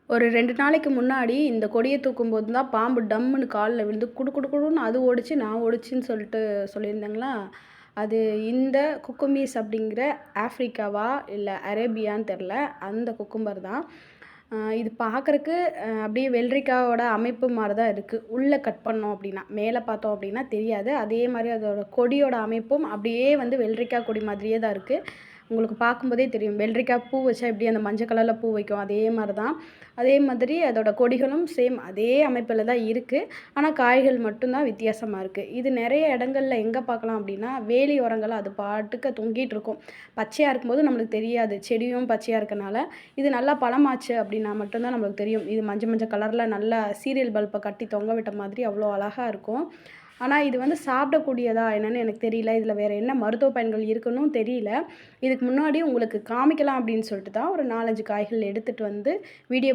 ஒரு 2 நாளைக்கு முன்னாடி இந்த கொடிய தூக்கும்போது தான் பாம்பு டம்முன்னு கால்ல விழுந்து குடு குடு குடுன்னு அது ஓடுச்சு, நான் ஓடுச்சுன்னு சொல்லிட்டு சொல்லியிருந்தேங்களா? அது இந்த குக்குமீஸ் அப்படிங்கிற ஆஃப்ரிக்காவா, இல்ல அரேபியான்னு தெரில. அந்த குக்கும்பர் தான். இது பார்க்கறக்கு அப்படியே வெள்ளரிக்காவோட அமைப்பு மாரி தான் இருக்கு. உள்ள கட் பண்ணோம் அப்படின்னா, மேல பார்த்தோம் அப்படின்னா தெரியாது. அதே மாரி அதோட கொடியோட அமைப்பும் அப்படியே வந்து வெள்ளரிக்கா கொடி மாதிரியே தான் இருக்கு. உங்களுக்கு பார்க்கும்போதே தெரியும். வெள்ளரிக்காய் பூ வச்சா எப்படி அந்த மஞ்சள் கலர்ல பூ வைக்கும், அதே மாரி தான். அதே மாதிரி அதோட கொடிகளும் சேம் அதே அமைப்பில தான் இருக்கு. ஆனா காய்கள் மட்டும் தான் வித்தியாசமா இருக்கு. இது நெறைய இடங்கள்ல எங்க பார்க்கலாம் அப்படின்னா, வேலி ஓரங்கள்ல அது பாட்டுக்கு தொங்கிட்டு இருக்கும். பச்சையா இருக்கும்போது நம்மளுக்கு தெரியாது. செடியும் பச்சையா இருக்கனால. இது நல்லா பழமாச்சு அப்படின்னா மட்டும் தான் நம்மளுக்கு தெரியும். இது மஞ்ச மஞ்ச கலர்ல நல்லா சீரியல் பல்ப கட்டி தொங்க விட்ட மாதிரி அவ்வளோ அழகா இருக்கும். ஆனா இது வந்து சாப்பிடக்கூடியதா என்னன்னு எனக்கு தெரியல. இதில வேற என்ன மருத்துவ பயன்கள் இருக்குன்னும் தெரியல. இதுக்கு முன்னாடி உங்களுக்கு காமிக்கலாம் அப்படின்னு சொல்லிட்டு தான் ஒரு 4, 5 காய்கள் எடுத்துட்டு வந்து வீடியோ